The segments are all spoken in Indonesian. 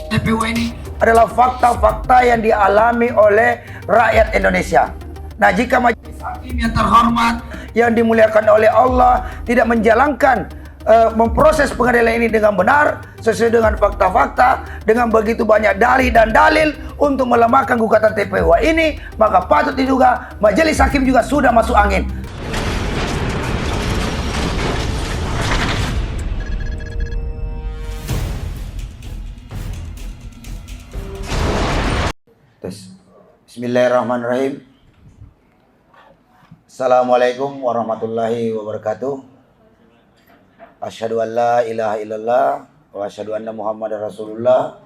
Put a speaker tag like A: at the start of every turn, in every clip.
A: TPU ini
B: adalah fakta-fakta yang dialami oleh rakyat Indonesia. Nah, jika majelis
A: hakim yang terhormat
B: yang dimuliakan oleh Allah tidak menjalankan memproses pengadilan ini dengan benar sesuai dengan fakta-fakta, dengan begitu banyak dalil dan dalil untuk melemahkan gugatan TPU ini, maka patut diduga majelis hakim juga sudah masuk angin. Bismillahirrahmanirrahim. Assalamualaikum warahmatullahi wabarakatuh. Asyhadu an la ilaha illallah wa asyhadu anna Muhammadar Rasulullah.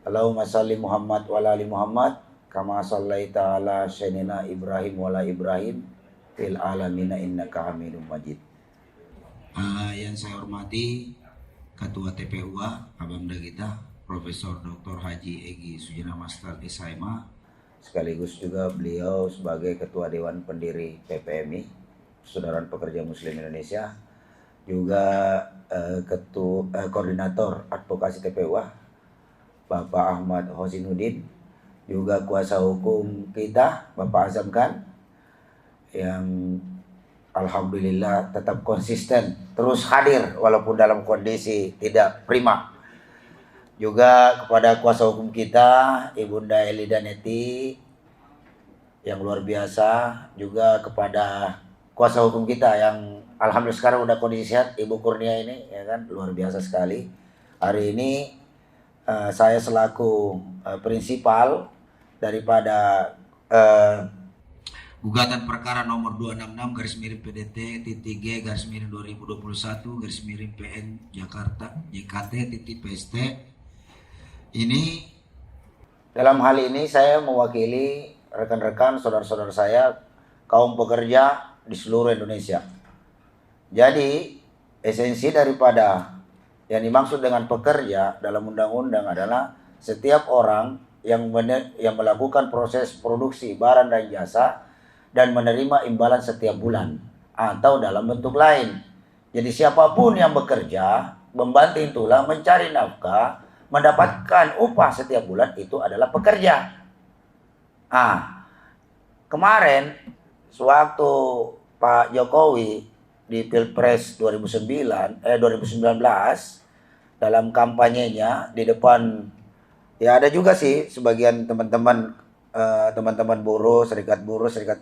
B: Allahumma salli Muhammad wa ala ali Muhammad kama shallaita ala sayyidina Ibrahim wa ala Ibrahim fil alamin innaka Hamidum Majid.
A: Yang saya hormati Ketua TPUA Abangda kita Profesor Dr. Haji Egy Sujana Master SHMA,
B: sekaligus juga beliau sebagai Ketua Dewan Pendiri PPMI, Persaudaraan Pekerja Muslim Indonesia, juga Koordinator Advokasi TPUA Bapak Ahmad Hosinuddin, juga kuasa hukum kita Bapak Azam Khan, yang alhamdulillah tetap konsisten terus hadir walaupun dalam kondisi tidak prima. Juga kepada kuasa hukum kita Ibunda Elida Neti yang luar biasa, juga kepada kuasa hukum kita yang alhamdulillah sekarang udah kondisi sehat, Ibu Kurnia ini, ya kan, luar biasa sekali. Hari ini saya selaku prinsipal daripada
A: gugatan perkara nomor 266/PDT-G/2021/PN Jakarta JKT-PST ini.
B: Dalam hal ini saya mewakili rekan-rekan saudara-saudara saya kaum pekerja di seluruh Indonesia. Jadi esensi daripada yang dimaksud dengan pekerja dalam undang-undang adalah setiap orang yang melakukan proses produksi barang dan jasa dan menerima imbalan setiap bulan atau dalam bentuk lain. Jadi siapapun yang bekerja, membanting tulang, mencari nafkah, mendapatkan upah setiap bulan, itu adalah pekerja. Kemarin sewaktu Pak Jokowi di Pilpres 2019 dalam kampanyenya di depan, ya ada juga sih sebagian teman-teman buruh, serikat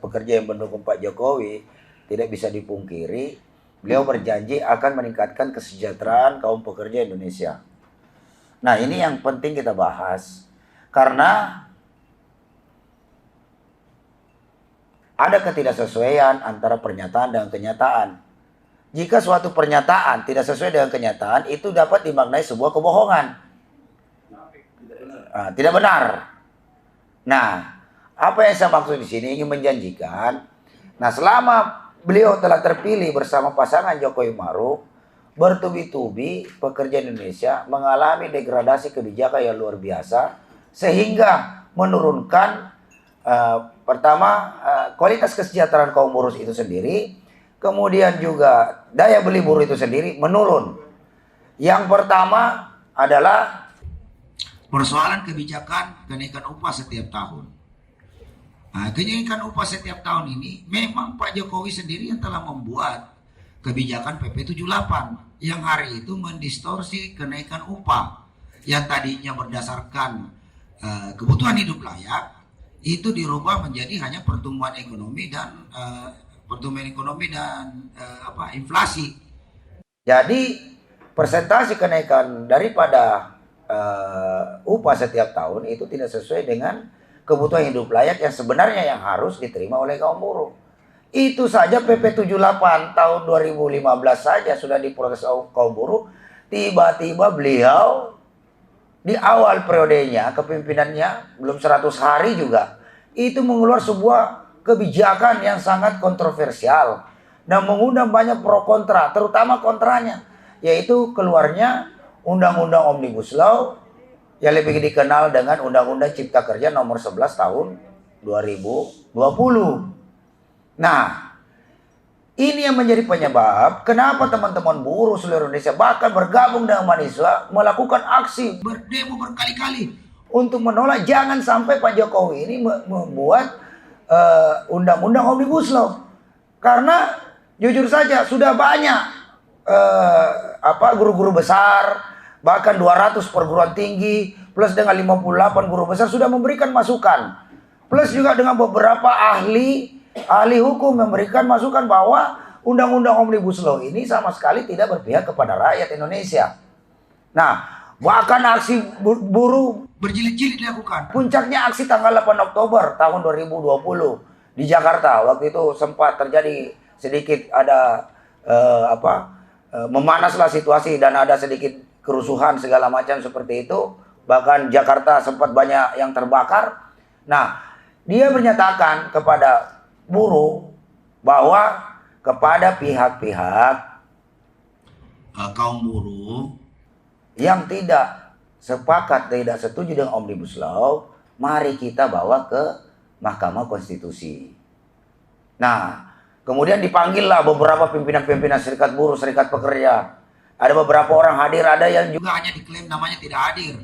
B: pekerja yang mendukung Pak Jokowi, tidak bisa dipungkiri beliau berjanji akan meningkatkan kesejahteraan kaum pekerja Indonesia. Nah, ini yang penting kita bahas, karena ada ketidaksesuaian antara pernyataan dan kenyataan. Jika suatu pernyataan tidak sesuai dengan kenyataan, itu dapat dimaknai sebuah kebohongan. Tidak benar. Nah, apa yang saya maksud di sini ingin menjanjikan, nah selama beliau telah terpilih bersama pasangan Jokowi Maruf, bertubi-tubi pekerja Indonesia mengalami degradasi kebijakan yang luar biasa, sehingga menurunkan pertama kualitas kesejahteraan kaum buruh itu sendiri, kemudian juga daya beli buruh itu sendiri menurun. Yang pertama adalah
A: persoalan kebijakan kenaikan upah setiap tahun. Kenaikan upah setiap tahun ini memang Pak Jokowi sendiri yang telah membuat kebijakan PP 78 yang hari itu mendistorsi kenaikan upah yang tadinya berdasarkan kebutuhan hidup layak, itu dirubah menjadi hanya pertumbuhan ekonomi dan inflasi.
B: Jadi persentase kenaikan daripada upah setiap tahun itu tidak sesuai dengan kebutuhan hidup layak yang sebenarnya yang harus diterima oleh kaum buruh. Itu saja PP 78 tahun 2015 saja sudah diprotes kaum buruh. Tiba-tiba beliau di awal periodenya, kepimpinannya belum 100 hari juga, itu mengeluarkan sebuah kebijakan yang sangat kontroversial dan mengundang banyak pro kontra, terutama kontranya, yaitu keluarnya Undang-Undang Omnibus Law yang lebih dikenal dengan Undang-Undang Cipta Kerja nomor 11 tahun 2020. Nah, Ini yang menjadi penyebab kenapa teman-teman buruh seluruh Indonesia bahkan bergabung dengan mahasiswa melakukan aksi
A: Berdemo berkali-kali.
B: untuk menolak jangan sampai Pak Jokowi ini membuat undang-undang Omnibus Law. Karena jujur saja sudah banyak guru-guru besar, bahkan 200 perguruan tinggi plus dengan 58 guru besar sudah memberikan masukan. Plus juga dengan beberapa ahli hukum memberikan masukan bahwa undang-undang Omnibus Law ini sama sekali tidak berpihak kepada rakyat Indonesia. Nah, bahkan aksi buruh
A: Berjilid-jilid dilakukan.
B: puncaknya aksi tanggal 8 Oktober tahun 2020 di Jakarta. Waktu itu sempat terjadi sedikit ada memanaslah situasi dan ada sedikit kerusuhan segala macam seperti itu. Bahkan Jakarta sempat banyak yang terbakar. Nah, dia menyatakan kepada buruh bahwa kepada pihak-pihak
A: Kaum buruh
B: yang tidak sepakat, tidak setuju dengan Omnibus Law, mari kita bawa ke Mahkamah Konstitusi. Nah, kemudian dipanggillah beberapa pimpinan-pimpinan serikat buruh, serikat pekerja. Ada beberapa orang hadir, ada yang juga
A: juga hanya diklaim namanya tidak hadir.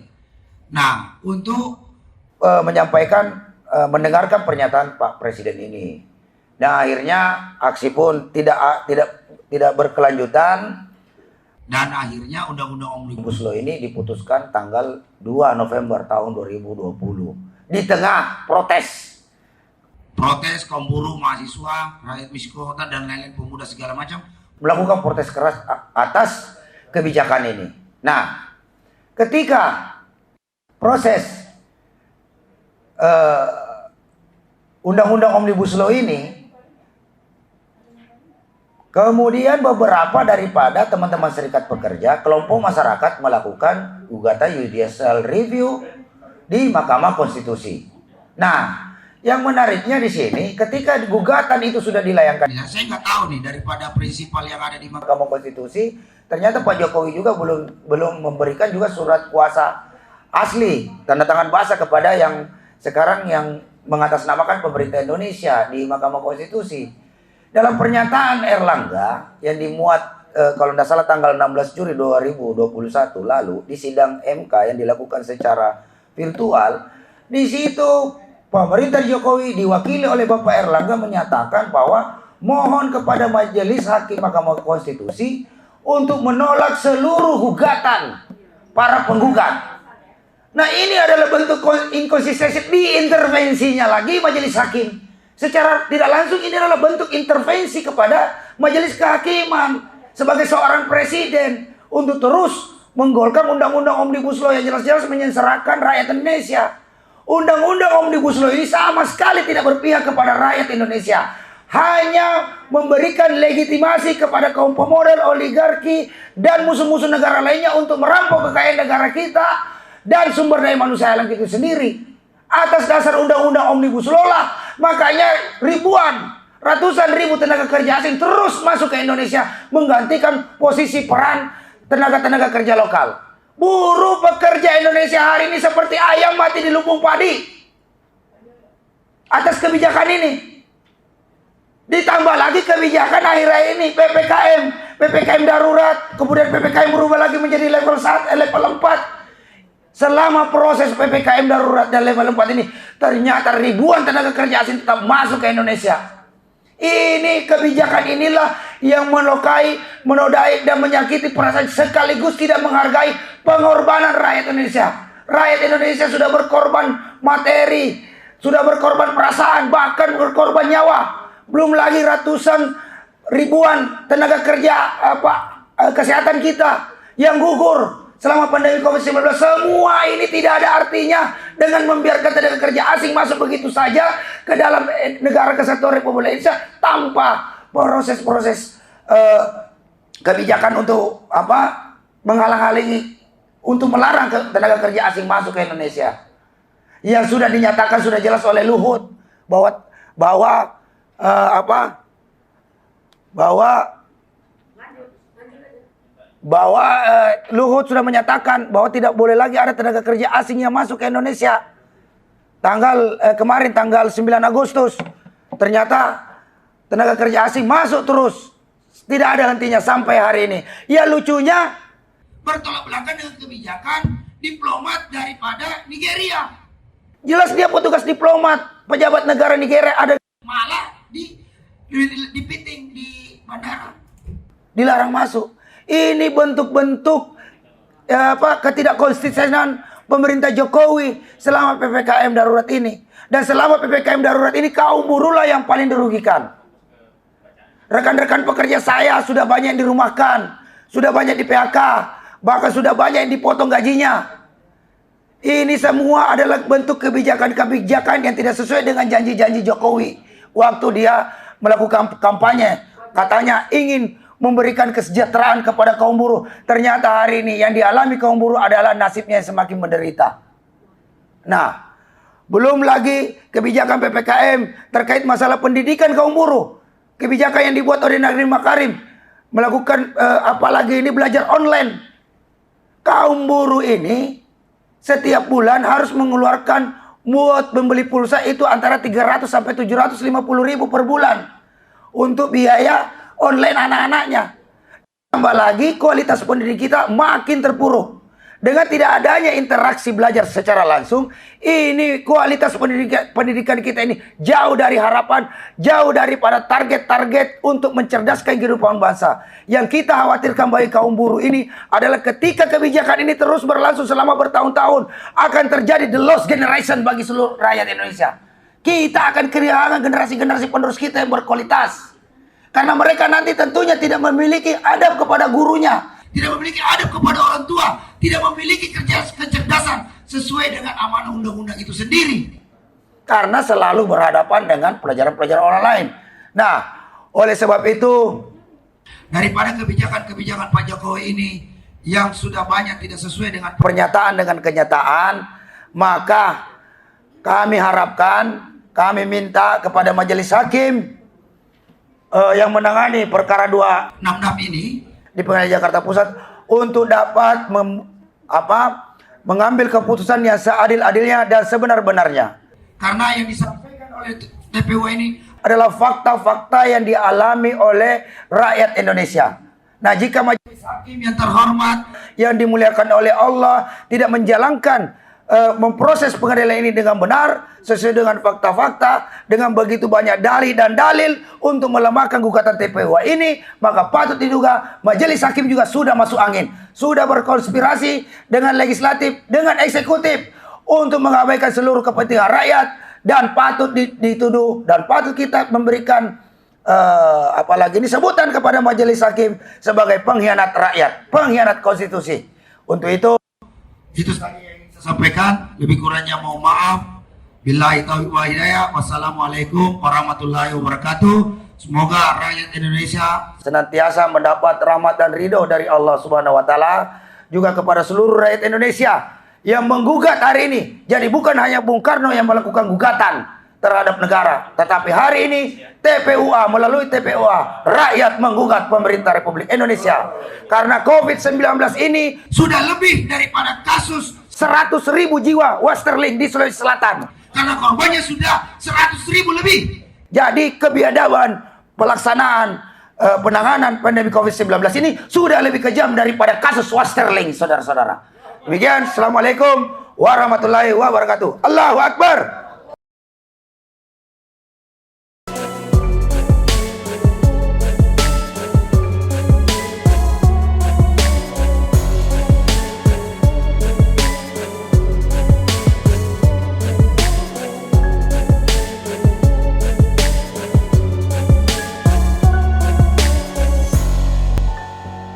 A: Nah, untuk
B: mendengarkan pernyataan Pak Presiden ini. Dan akhirnya aksi pun tidak berkelanjutan.
A: dan akhirnya undang-undang Omnibus
B: Omnibus Law ini diputuskan tanggal 2 November tahun 2020 di tengah protes.
A: protes kaum buruh, mahasiswa, rakyat miskin kota dan lain-lain, pemuda segala macam.
B: Melakukan protes keras atas kebijakan ini. Nah, ketika proses undang-undang Omnibus Law ini, kemudian beberapa daripada teman-teman serikat pekerja, kelompok masyarakat melakukan gugatan judicial review di Mahkamah Konstitusi. Nah, yang menariknya di sini, ketika gugatan itu sudah dilayangkan
A: Nah, saya nggak tahu nih daripada prinsipal yang ada di
B: Mahkamah Konstitusi, ternyata Pak Jokowi juga belum memberikan juga surat kuasa asli tanda tangan basah kepada yang sekarang yang mengatasnamakan pemerintah Indonesia di Mahkamah Konstitusi. Dalam pernyataan Erlangga yang dimuat kalau tidak salah tanggal 16 Juli 2021 lalu di sidang MK yang dilakukan secara virtual, di situ pemerintah Jokowi diwakili oleh Bapak Erlangga menyatakan bahwa mohon kepada Majelis Hakim Mahkamah Konstitusi untuk menolak seluruh gugatan para penggugat. Nah, ini adalah bentuk inkonsistensi diintervensinya lagi Majelis Hakim. Secara tidak langsung ini adalah bentuk intervensi kepada Majelis Kehakiman sebagai seorang presiden untuk terus menggolkan undang-undang Omnibus Law yang jelas-jelas menyengsarakan rakyat Indonesia. Undang-undang Omnibus Law ini sama sekali tidak berpihak kepada rakyat Indonesia. Hanya memberikan legitimasi kepada kaum pemodal, oligarki, dan musuh-musuh negara lainnya untuk merampok kekayaan negara kita dan sumber daya manusia alam itu sendiri. Atas dasar undang-undang Omnibus Law lah, makanya ratusan ribu tenaga kerja asing terus masuk ke Indonesia menggantikan posisi peran tenaga-tenaga kerja lokal. Buruh pekerja Indonesia hari ini seperti ayam mati di lumbung padi atas kebijakan ini. Ditambah lagi kebijakan akhir-akhir ini PPKM darurat, kemudian PPKM berubah lagi menjadi level 4. Selama proses PPKM darurat dan level 4 ini, ternyata ribuan tenaga kerja asing tetap masuk ke Indonesia. Ini kebijakan inilah yang melukai, menodai, dan menyakiti perasaan sekaligus tidak menghargai pengorbanan rakyat Indonesia. Rakyat Indonesia sudah berkorban materi, sudah berkorban perasaan, bahkan berkorban nyawa. Belum lagi ratusan ribuan tenaga kerja kesehatan kita yang gugur selama pandemi COVID-19. Semua ini tidak ada artinya dengan membiarkan tenaga kerja asing masuk begitu saja ke dalam negara kesatuan Republik Indonesia tanpa proses-proses kebijakan untuk menghalang-halangi untuk melarang tenaga kerja asing masuk ke Indonesia. Yang sudah dinyatakan sudah jelas oleh Luhut bahwa Luhut sudah menyatakan bahwa tidak boleh lagi ada tenaga kerja asing yang masuk ke Indonesia. Kemarin tanggal 9 Agustus ternyata tenaga kerja asing masuk terus. Tidak ada hentinya sampai hari ini. Ya lucunya
A: bertolak belakang dengan kebijakan diplomat daripada Nigeria.
B: jelas dia petugas diplomat, pejabat negara Nigeria ada
A: Malah dipiting di bandara.
B: dilarang masuk. Ini bentuk-bentuk ketidakkonsistenan pemerintah Jokowi selama PPKM darurat ini. Dan selama PPKM darurat ini kaum buruh lah yang paling dirugikan. Rekan-rekan pekerja saya sudah banyak yang dirumahkan, sudah banyak di PHK, bahkan sudah banyak yang dipotong gajinya. Ini semua adalah bentuk kebijakan-kebijakan yang tidak sesuai dengan janji-janji Jokowi waktu dia melakukan kampanye. Katanya ingin memberikan kesejahteraan kepada kaum buruh. Ternyata hari ini yang dialami kaum buruh adalah nasibnya yang semakin menderita. Nah, belum lagi kebijakan PPKM terkait masalah pendidikan kaum buruh. Kebijakan yang dibuat oleh Nadiem Makarim melakukan apalagi ini belajar online. Kaum buruh ini setiap bulan harus mengeluarkan buat membeli pulsa itu antara 300 sampai 750 ribu per bulan untuk biaya online anak-anaknya. Tambah lagi kualitas pendidik kita makin terpuruk. Dengan tidak adanya interaksi belajar secara langsung, ini kualitas pendidikan kita ini jauh dari harapan, jauh daripada target-target untuk mencerdaskan kehidupan bangsa. Yang kita khawatirkan bagi kaum buruh ini adalah ketika kebijakan ini terus berlangsung selama bertahun-tahun, akan terjadi the lost generation bagi seluruh rakyat Indonesia. Kita akan kehilangan generasi-generasi penerus kita yang berkualitas. Karena mereka nanti tentunya tidak memiliki adab kepada gurunya,
A: Tidak memiliki adab kepada orang tua, tidak memiliki kecerdasan sesuai dengan amanah undang-undang itu sendiri.
B: karena selalu berhadapan dengan pelajaran-pelajaran orang lain. Nah, oleh sebab itu,
A: Daripada kebijakan-kebijakan Pak Jokowi ini yang sudah banyak tidak sesuai dengan
B: pernyataan dengan kenyataan, maka kami harapkan, kami minta kepada majelis hakim yang menangani perkara
A: 66 ini
B: di Pengadilan Jakarta Pusat untuk dapat mengambil keputusan yang seadil-adilnya dan sebenar-benarnya.
A: karena yang disampaikan oleh TPU ini
B: Adalah fakta-fakta yang dialami oleh rakyat Indonesia. Nah, jika majelis
A: hakim yang terhormat
B: yang dimuliakan oleh Allah tidak menjalankan memproses pengadilan ini dengan benar sesuai dengan fakta-fakta, dengan begitu banyak dalih dan dalil untuk melemahkan gugatan TPU ini, maka patut diduga majelis hakim juga sudah masuk angin, sudah berkonspirasi dengan legislatif, dengan eksekutif untuk mengabaikan seluruh kepentingan rakyat, dan patut dituduh dan patut kita memberikan apalagi ini sebutan kepada majelis hakim sebagai pengkhianat rakyat, pengkhianat konstitusi. Untuk itu
A: saja yang ingin saya sampaikan. Lebih kurangnya mohon maaf. Billahi taufiq wal hidayah. Wassalamualaikum warahmatullahi wabarakatuh. Semoga rakyat Indonesia
B: senantiasa mendapat rahmat dan ridho dari Allah Subhanahu wa taala, juga kepada seluruh rakyat Indonesia yang menggugat hari ini. Jadi bukan hanya Bung Karno yang melakukan gugatan terhadap negara, tetapi hari ini TPUA, melalui TPUA rakyat menggugat pemerintah Republik Indonesia karena COVID-19 ini
A: sudah lebih daripada kasus
B: 100.000 jiwa Westerling di Sulawesi Selatan.
A: karena korbannya sudah 100.000 lebih.
B: Jadi kebiadaban pelaksanaan penanganan pandemi COVID-19 ini sudah lebih kejam daripada kasus Westerling, saudara-saudara. Demikian, Assalamualaikum warahmatullahi wabarakatuh. Allahu Akbar.